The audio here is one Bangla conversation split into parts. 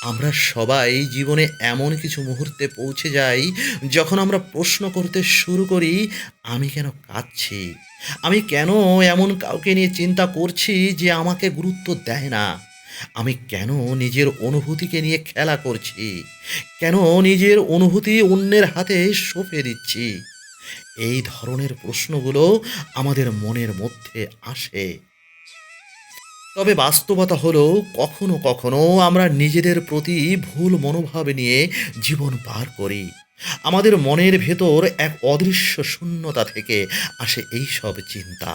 আমরা সবাই জীবনে এমন কিছু মুহূর্তে পৌঁছে যাই যখন আমরা প্রশ্ন করতে শুরু করি, আমি কেন কাঁদছি, আমি কেন এমন কাউকে নিয়ে চিন্তা করছি যে আমাকে গুরুত্ব দেয় না, আমি কেন নিজের অনুভূতিকে নিয়ে খেলা করছি, কেন নিজের অনুভূতি অন্যের হাতে সঁপে দিচ্ছি। এই ধরনের প্রশ্নগুলো আমাদের মনের মধ্যে আসে। তবে বাস্তবতা হলো, কখনো কখনো আমরা নিজেদের প্রতি ভুল মনোভাব নিয়ে জীবন পার করি। আমাদের মনের ভেতর এক অদৃশ্য শূন্যতা থেকে আসে এই সব চিন্তা,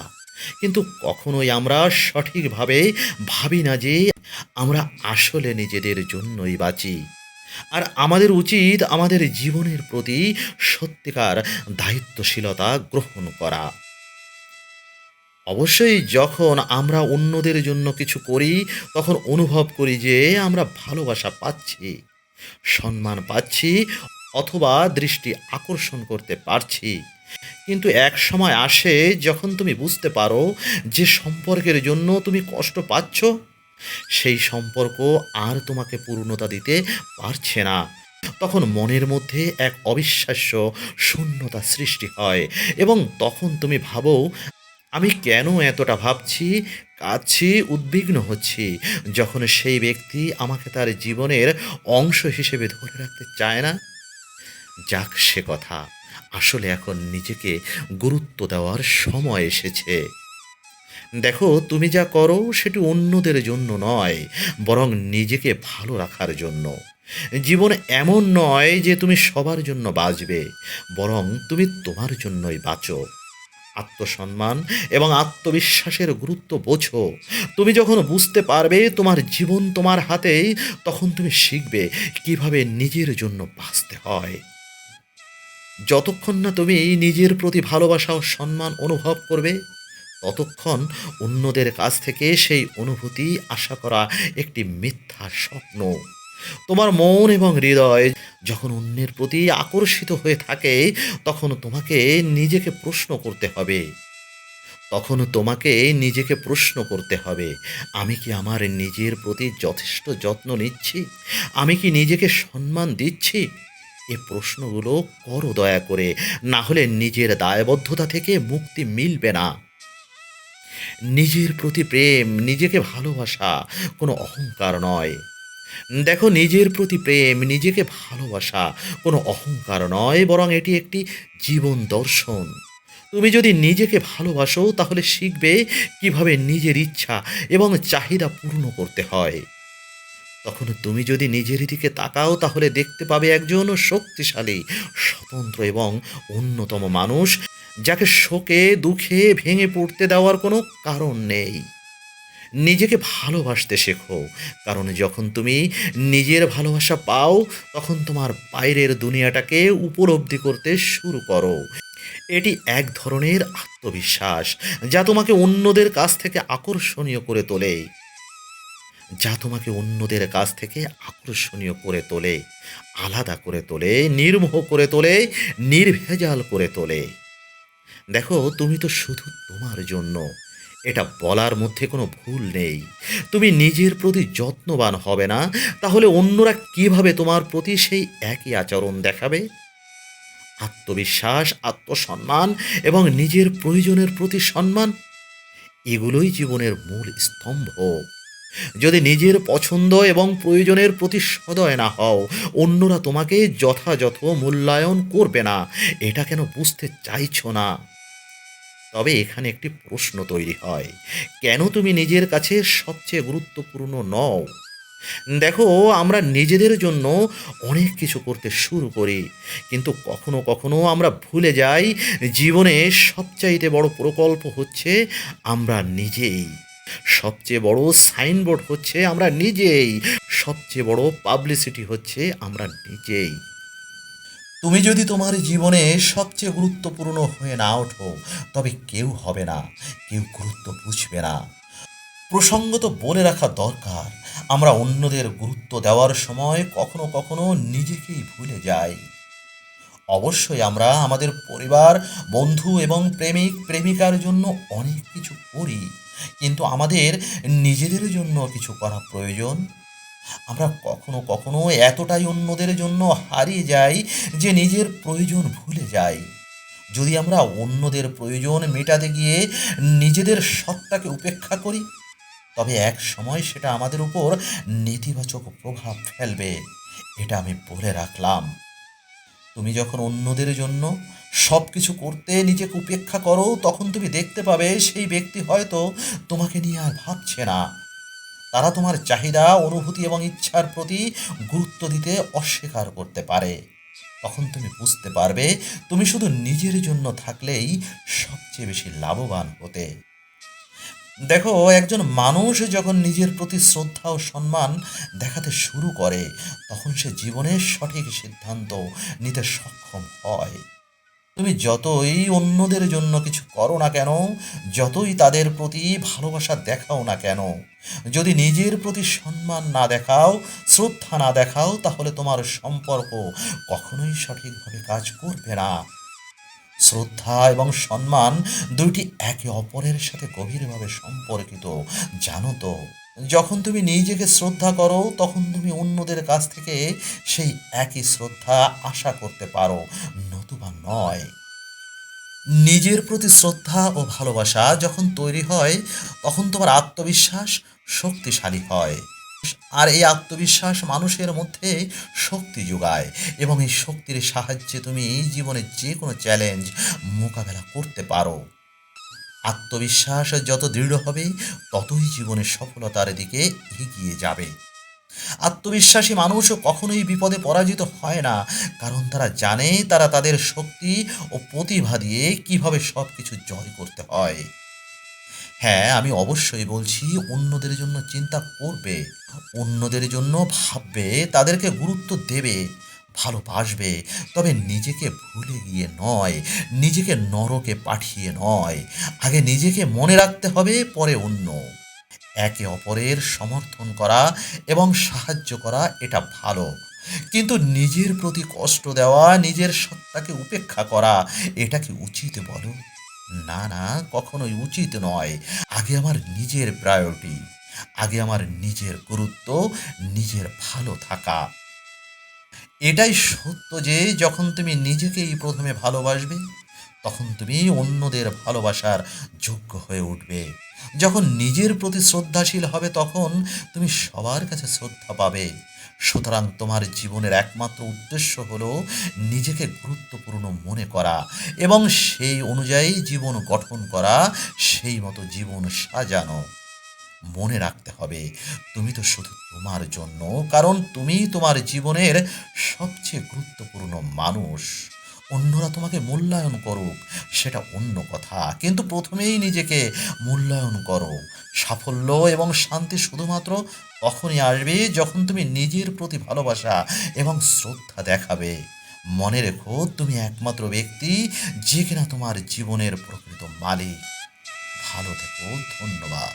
কিন্তু কখনোই আমরা সঠিকভাবে ভাবি না যে আমরা আসলে নিজেদের জন্যই বাঁচি। আর আমাদের উচিত আমাদের জীবনের প্রতি সত্যিকার দায়িত্বশীলতা গ্রহণ করা। অবশ্যই যখন আমরা অন্যদের জন্য কিছু করি, তখন অনুভব করি যে আমরা ভালোবাসা পাচ্ছি, সম্মান পাচ্ছি, অথবা দৃষ্টি আকর্ষণ করতে পারছি। কিন্তু এক সময় আসে যখন তুমি বুঝতে পারো যে সম্পর্কের জন্য তুমি কষ্ট পাচ্ছ, সেই সম্পর্ক আর তোমাকে পূর্ণতা দিতে পারছে না। তখন মনের মধ্যে এক অবিশ্বাস্য শূন্যতা সৃষ্টি হয়, এবং তখন তুমি ভাবো, আমি কেন এতটা ভাবছি, কাঁদছি, উদ্বিগ্ন হচ্ছি, যখন সেই ব্যক্তি আমাকে তার জীবনের অংশ হিসেবে ধরে রাখতে চায় না। যাক সে কথা, আসলে এখন নিজেকে গুরুত্ব দেওয়ার সময় এসেছে। দেখো, তুমি যা করো সেটি অন্যদের জন্য নয়, বরং নিজেকে ভালো রাখার জন্য। জীবন এমন নয় যে তুমি সবার জন্য বাঁচবে, বরং তুমি তোমার জন্যই বাঁচো। আত্মসম্মান এবং আত্মবিশ্বাসের গুরুত্ব বোঝো। তুমি যখন বুঝতে পারবে তোমার জীবন তোমার হাতেই, তখন তুমি শিখবে কিভাবে নিজের জন্য বাঁচতে হয়। যতক্ষণ না তুমি নিজের প্রতি ভালোবাসা ও সম্মান অনুভব করবে, ততক্ষণ অন্যদের কাছ থেকে সেই অনুভূতি আশা করা একটি মিথ্যা স্বপ্ন। তোমার মন এবং হৃদয় যখন অন্যের প্রতি আকর্ষিত হয়ে থাকে, তখন তোমাকে নিজেকে প্রশ্ন করতে হবে। আমি কি আমার নিজের প্রতি যথেষ্ট যত্ন নিচ্ছি? আমি কি নিজেকে সম্মান দিচ্ছি? এ প্রশ্নগুলো করো দয়া করে, না হলে নিজের দায়বদ্ধতা থেকে মুক্তি মিলবে না। নিজের প্রতি প্রেম, নিজেকে ভালোবাসা কোনো অহংকার নয়। দেখো, নিজের প্রতি প্রেম, নিজেকে ভালোবাসা কোনো অহংকার নয়, বরং এটি একটি জীবন দর্শন। তুমি যদি নিজেকে ভালোবাসো, তাহলে শিখবে কিভাবে নিজের ইচ্ছা এবং চাহিদা পূর্ণ করতে হয়। তখন তুমি যদি নিজের দিকে তাকাও, তাহলে দেখতে পাবে একজন শক্তিশালী, স্বতন্ত্র এবং অন্যতম মানুষ, যাকে শোকে দুঃখে ভেঙে পড়তে দেওয়ার কোনো কারণ নেই। নিজেকে ভালোবাসতে শেখো, কারণ যখন তুমি নিজের ভালোবাসা পাও, তখন তোমার বাইরের দুনিয়াটাকে উপলব্ধি করতে শুরু করো। এটি এক ধরনের আত্মবিশ্বাস, যা তোমাকে অন্যদের কাছ থেকে আকর্ষণীয় করে তোলে, আলাদা করে তোলে, নির্মোহ করে তোলে, নির্ভেজাল করে তোলে। দেখো, তুমি তো শুধু তোমার জন্য, এটা বলার মধ্যে কোনো ভুল নেই। তুমি নিজের প্রতি যত্নবান হবে না, তাহলে অন্যরা কিভাবে তোমার প্রতি সেই একই আচরণ দেখাবে? আত্মবিশ্বাস, আত্মসম্মান এবং নিজের প্রয়োজনের প্রতি সম্মান, এগুলোই জীবনের মূল স্তম্ভ। যদি নিজের পছন্দ এবং প্রয়োজনের প্রতি সদয় না হও, অন্যরা তোমাকে যথাযথ মূল্যায়ন করবে না। এটা কেন বুঝতে চাইছো না? তবে এখানে একটি প্রশ্ন তৈরি হয়, কেন তুমি নিজের কাছে সবচেয়ে গুরুত্বপূর্ণ নও? দেখো, আমরা নিজেদের জন্য অনেক কিছু করতে শুরু করি, কিন্তু কখনো কখনো আমরা ভুলে যাই, জীবনে সবচাইতে বড় প্রকল্প হচ্ছে আমরা নিজেই। সবচেয়ে বড় সাইনবোর্ড হচ্ছে আমরা নিজেই। সবচেয়ে বড় পাবলিসিটি হচ্ছে আমরা নিজেই। তুমি যদি তোমার জীবনে সবচেয়ে গুরুত্বপূর্ণ হয়ে না ওঠো, তবে কেউ হবে না, কেউ গুরুত্ব বুঝবে না। প্রসঙ্গত বলে রাখা দরকার, আমরা অন্যদের গুরুত্ব দেওয়ার সময় কখনো কখনো নিজেকেই ভুলে যাই। অবশ্যই আমরা আমাদের পরিবার, বন্ধু এবং প্রেমিক প্রেমিকার জন্য অনেক কিছু করি, কিন্তু আমাদের নিজেদের জন্য কিছু করা প্রয়োজন। আমরা কখনো কখনো এতটাই অন্যদের জন্য হারিয়ে যাই যে নিজের প্রয়োজন ভুলে যাই। যদি আমরা অন্যদের প্রয়োজন মেটাতে গিয়ে নিজেদের সত্তাকে উপেক্ষা করি, তবে এক সময় সেটা আমাদের উপর নেতিবাচক প্রভাব ফেলবে। এটা আমি বলে রাখলাম। তুমি যখন অন্যদের জন্য সব কিছু করতে নিজেকে উপেক্ষা করো, তখন তুমি দেখতে পাবে সেই ব্যক্তি হয়তো তোমাকে নিয়ে আর ভাবছে না। তারা তোমার চাহিদা, অনুভূতি এবং ইচ্ছার প্রতি গুরুত্ব দিতে অস্বীকার করতে পারে। তখন তুমি বুঝতে পারবে তুমি শুধু নিজের জন্য থাকলেই সবচেয়ে বেশি লাভবান হতে। দেখো, একজন মানুষ যখন নিজের প্রতি শ্রদ্ধা ও সম্মান দেখাতে শুরু করে, তখন সে জীবনের সঠিক সিদ্ধান্ত নিতে সক্ষম হয়। তুমি যতই অন্যদের জন্য কিছু করো না কেন, যতই তাদের প্রতি ভালোবাসা দেখাও না কেন, যদি নিজের প্রতি সম্মান না দেখাও, শ্রদ্ধা না দেখাও, তাহলে তোমার সম্পর্ক কখনোই সঠিকভাবে কাজ করবে না। শ্রদ্ধা এবং সম্মান দুইটি একে অপরের সাথে গভীরভাবে সম্পর্কিত, জানো তো? যখন তুমি নিজেকে শ্রদ্ধা করো, তখন তুমি অন্যদের কাছ থেকে সেই একই শ্রদ্ধা আশা করতে পারো, নতুবা নয়। নিজের প্রতি শ্রদ্ধা ও ভালোবাসা যখন তৈরি হয়, তখন তোমার আত্মবিশ্বাস শক্তিশালী হয়। আর এই আত্মবিশ্বাস মানুষের মধ্যে শক্তি যোগায়, এবং এই শক্তির সাহায্যে তুমি জীবনের যে কোনো চ্যালেঞ্জ মোকাবেলা করতে পারো। আত্মবিশ্বাস যত দৃঢ় হবে, ততই জীবনের সফলতার দিকে এগিয়ে যাবে। আত্মবিশ্বাসী মানুষ কখনোই বিপদে পরাজিত হয় না, কারণ তারা জানে তারা তাদের শক্তি ও প্রতিভা দিয়ে কিভাবে সব কিছু জয় করতে হয়। হ্যাঁ, আমি অবশ্যই বলছি, অন্যদের জন্য চিন্তা করবে, অন্যদের জন্য ভাববে, তাদেরকে গুরুত্ব দেবে, ভালোবাসবে। তবে নিজেকে ভুলে গিয়ে নয়, নিজেকে নরকে পাঠিয়ে নয়। আগে নিজেকে মনে রাখতে হবে, পরে অন্য। একে অপরের সমর্থন করা এবং সাহায্য করা এটা ভালো। কিন্তু নিজের প্রতি কষ্ট দেওয়া, নিজের সত্তাকে উপেক্ষা করা, এটা কি উচিত বলো? না, না, কখনোই উচিত নয়। আগে আমার নিজের প্রায়োরিটি, আগে আমার নিজের গুরুত্ব, নিজের ভালো থাকা। এটাই সত্য যে যখন তুমি নিজেকেই প্রথমে ভালোবাসবে, তখন তুমি অন্যদের ভালোবাসার যোগ্য হয়ে উঠবে। যখন নিজের প্রতি শ্রদ্ধাশীল হবে, তখন তুমি সবার কাছে শ্রদ্ধা পাবে। সুতরাং তোমার জীবনের একমাত্র উদ্দেশ্য হলো নিজেকে গুরুত্বপূর্ণ মনে করা এবং সেই অনুযায়ী জীবন গঠন করা, সেই মতো জীবন সাজানো। মনে রাখতে হবে, তুমি তো শুধু তোমার জন্য, কারণ তুমি তোমার জীবনের সবচেয়ে গুরুত্বপূর্ণ মানুষ। অন্যরা তোমাকে মূল্যায়ন করুক, সেটা অন্য কথা, কিন্তু প্রথমেই নিজেকে মূল্যায়ন করো। সাফল্য এবং শান্তি শুধুমাত্র তখনই আসবে যখন তুমি নিজের প্রতি ভালোবাসা এবং শ্রদ্ধা দেখাবে। মনে রেখো, তুমি একমাত্র ব্যক্তি যে কিনা তোমার জীবনের প্রকৃত মালিক। ভালো থেকো। ধন্যবাদ।